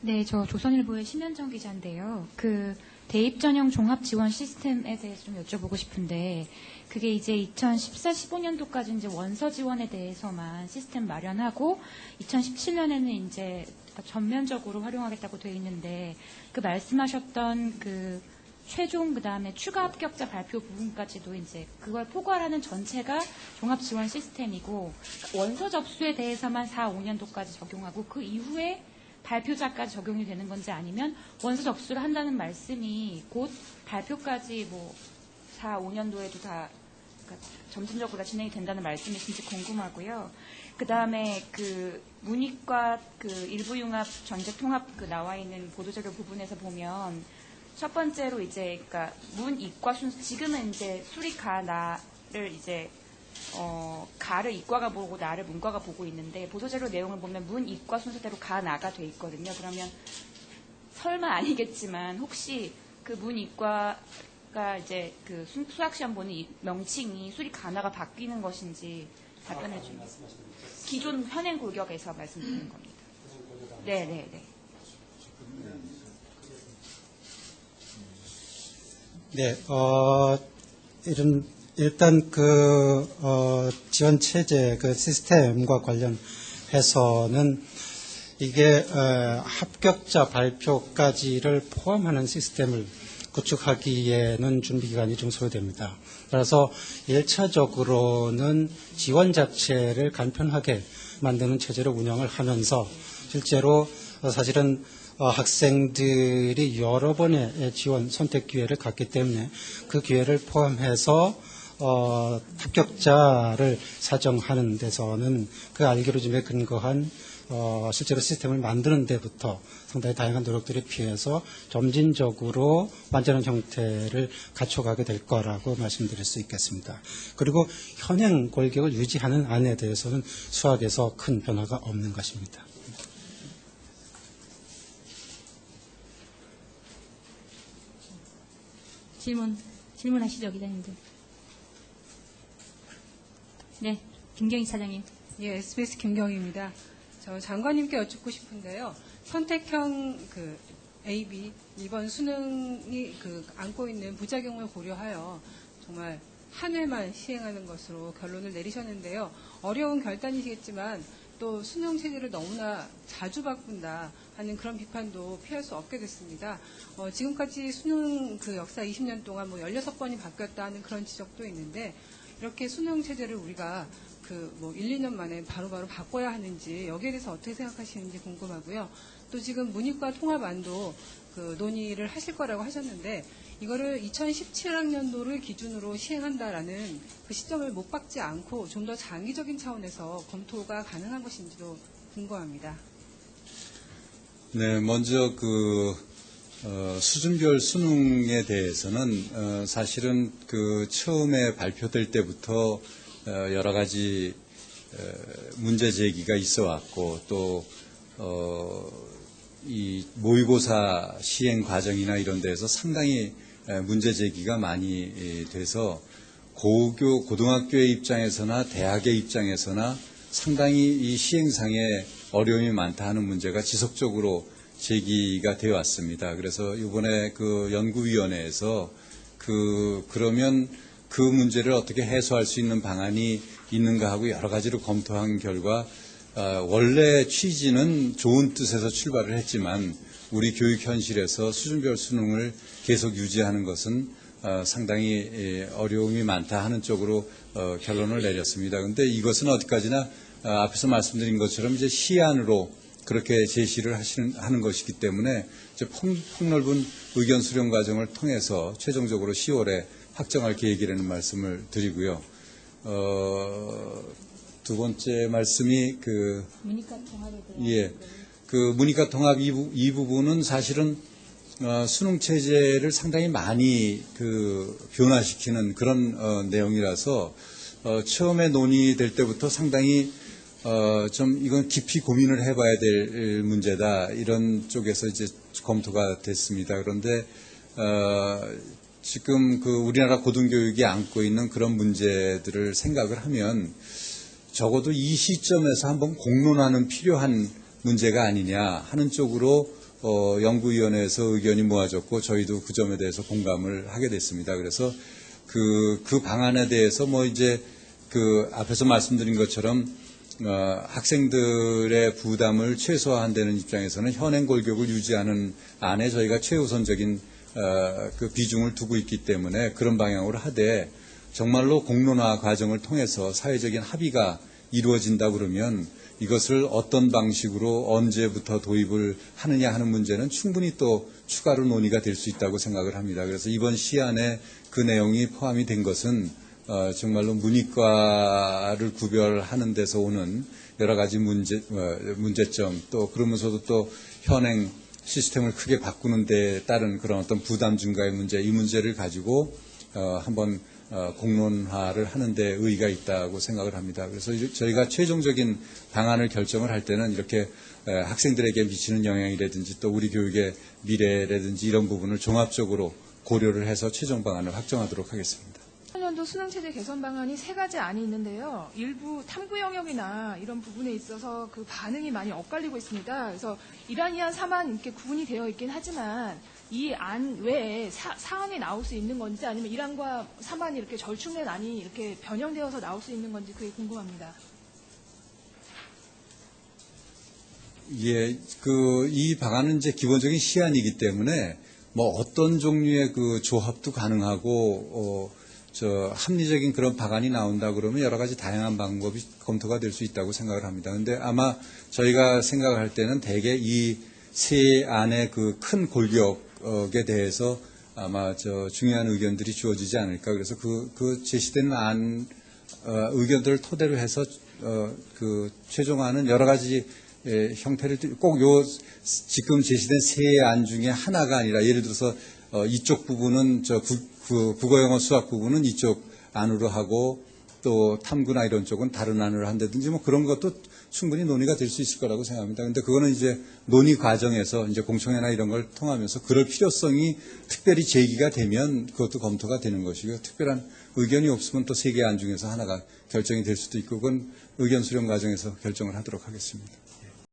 네, 저 조선일보의 심현정 기자인데요. 그 대입 전형 종합 지원 시스템에 대해서 좀 여쭤보고 싶은데, 그게 이제 2014-15년도까지 이제 원서 지원에 대해서만 시스템 마련하고 2017년에는 이제 전면적으로 활용하겠다고 되어 있는데, 그 말씀하셨던 그 최종 그다음에 추가 합격자 발표 부분까지도 이제 그걸 포괄하는 전체가 종합 지원 시스템이고, 원서 접수에 대해서만 4-5년도까지 적용하고 그 이후에 발표자까지 적용이 되는 건지, 아니면 원서 접수를 한다는 말씀이 곧 발표까지 뭐 4-5년도에도 다 그러니까 점진적으로 다 진행이 된다는 말씀이신지 궁금하고요. 그 다음에 그 문이과 그 일부 융합 전제 통합 그 나와 있는 보도자료 부분에서 보면 첫 번째로 이제 그러니까 문이과 순서, 지금은 이제 수리가 나를 이제 가를 이과가 보고 나를 문과가 보고 있는데, 보도자료 내용을 보면 문이과 순서대로 가 나가 돼 있거든요. 그러면 설마 아니겠지만 혹시 그 문이과가 이제 그 수학시험 보는 이 명칭이 수리 가나가 바뀌는 것인지 답변해 주면. 기존 현행 골격에서 말씀드리는 겁니다. 네네네. 네, 일단 지원 체제 그 시스템과 관련해서는 이게 합격자 발표까지를 포함하는 시스템을 구축하기에는 준비 기간이 좀 소요됩니다. 따라서 1차적으로는 지원 자체를 간편하게 만드는 체제로 운영을 하면서 실제로 사실은 학생들이 여러 번의 지원 선택 기회를 갖기 때문에 그 기회를 포함해서 합격자를 사정하는 데서는 그 알고리즘에 근거한 실제로 시스템을 만드는 데부터 상당히 다양한 노력들이 필요해서 점진적으로 완전한 형태를 갖춰가게 될 거라고 말씀드릴 수 있겠습니다. 그리고 현행 골격을 유지하는 안에 대해서는 수학에서 큰 변화가 없는 것입니다. 질문하시죠, 기자님들. 네, 김경희 차장님. 예, SBS 김경희입니다. 저 장관님께 여쭙고 싶은데요. 선택형 그 A, B, 2번 수능이 그 안고 있는 부작용을 고려하여 정말 한 회만 시행하는 것으로 결론을 내리셨는데요. 어려운 결단이시겠지만 또 수능 체제를 너무나 자주 바꾼다 하는 그런 비판도 피할 수 없게 됐습니다. 지금까지 수능 그 역사 20년 동안 뭐 16번이 바뀌었다 하는 그런 지적도 있는데, 이렇게 수능 체제를 우리가 그 뭐 1, 2년 만에 바로바로 바꿔야 하는지 여기에 대해서 어떻게 생각하시는지 궁금하고요. 또 지금 문이과 통합안도 그 논의를 하실 거라고 하셨는데, 이거를 2017학년도를 기준으로 시행한다라는 그 시점을 못 박지 않고 좀 더 장기적인 차원에서 검토가 가능한 것인지도 궁금합니다. 네, 먼저 수준별 수능에 대해서는 사실은 그 처음에 발표될 때부터 여러 가지 문제 제기가 있어 왔고, 또 이 모의고사 시행 과정이나 이런 데에서 상당히 문제 제기가 많이 돼서 고등학교의 입장에서나 대학의 입장에서나 상당히 이 시행상에 어려움이 많다 하는 문제가 지속적으로 제기가 되어 왔습니다. 그래서 이번에 그 연구위원회에서 그러면 그 문제를 어떻게 해소할 수 있는 방안이 있는가 하고 여러 가지로 검토한 결과 원래 취지는 좋은 뜻에서 출발을 했지만 우리 교육 현실에서 수준별 수능을 계속 유지하는 것은 상당히 어려움이 많다 하는 쪽으로 결론을 내렸습니다. 그런데 이것은 어디까지나 앞에서 말씀드린 것처럼 이제 시안으로 그렇게 제시를 하는 것이기 때문에 이제 폭넓은 의견 수렴 과정을 통해서 최종적으로 10월에 확정할 계획이라는 말씀을 드리고요. 두 번째 말씀이 문이과 통합에 대한 문이과 통합 이 부분은 사실은 수능 체제를 상당히 많이 변화시키는 그런 내용이라서 처음에 논의될 때부터 상당히 좀 이건 깊이 고민을 해봐야 될 문제다, 이런 쪽에서 이제 검토가 됐습니다. 그런데 지금 우리나라 고등교육이 안고 있는 그런 문제들을 생각을 하면 적어도 이 시점에서 한번 공론화는 필요한 문제가 아니냐 하는 쪽으로 연구위원회에서 의견이 모아졌고 저희도 그 점에 대해서 공감을 하게 됐습니다. 그래서 그 방안에 대해서 뭐 이제 그 앞에서 말씀드린 것처럼 학생들의 부담을 최소화한다는 입장에서는 현행 골격을 유지하는 안에 저희가 최우선적인 그 비중을 두고 있기 때문에 그런 방향으로 하되 정말로 공론화 과정을 통해서 사회적인 합의가 이루어진다 그러면 이것을 어떤 방식으로 언제부터 도입을 하느냐 하는 문제는 충분히 또 추가로 논의가 될 수 있다고 생각을 합니다. 그래서 이번 시안에 그 내용이 포함이 된 것은 정말로 문이과를 구별하는 데서 오는 여러 가지 문제점 또 그러면서도 또 현행 시스템을 크게 바꾸는 데 따른 그런 어떤 부담 증가의 문제 이 문제를 가지고 한번 공론화를 하는 데 의의가 있다고 생각을 합니다. 그래서 저희가 최종적인 방안을 결정을 할 때는 이렇게 학생들에게 미치는 영향이라든지 또 우리 교육의 미래라든지 이런 부분을 종합적으로 고려를 해서 최종 방안을 확정하도록 하겠습니다. 2014년도 수능체제 개선 방안이 3가지 안이 있는데요. 일부 탐구 영역이나 이런 부분에 있어서 그 반응이 많이 엇갈리고 있습니다. 그래서 1안, 2안, 3안 이렇게 구분이 되어 있긴 하지만 이 안 외에 사안이 나올 수 있는 건지 아니면 1안과 3안이 이렇게 절충된 안이 이렇게 변형되어서 나올 수 있는 건지 그게 궁금합니다. 예, 이 방안은 이제 기본적인 시안이기 때문에 뭐 어떤 종류의 그 조합도 가능하고 합리적인 그런 방안이 나온다 그러면 여러 가지 다양한 방법이 검토가 될 수 있다고 생각을 합니다. 그런데 아마 저희가 생각할 때는 대개 이 세 안의 그 큰 골격에 대해서 아마 중요한 의견들이 주어지지 않을까. 그래서 그 제시된 의견들을 토대로 해서 그 최종안은 여러 가지 형태를 꼭 지금 제시된 세 안 중에 하나가 아니라 예를 들어서 이쪽 부분은 국어, 영어, 수학 부분은 이쪽 안으로 하고 또 탐구나 이런 쪽은 다른 안으로 한다든지 뭐 그런 것도 충분히 논의가 될 수 있을 거라고 생각합니다. 그런데 그거는 이제 논의 과정에서 이제 공청회나 이런 걸 통하면서 그럴 필요성이 특별히 제기가 되면 그것도 검토가 되는 것이고요. 특별한 의견이 없으면 또 세 개 안 중에서 하나가 결정이 될 수도 있고 그건 의견 수렴 과정에서 결정을 하도록 하겠습니다.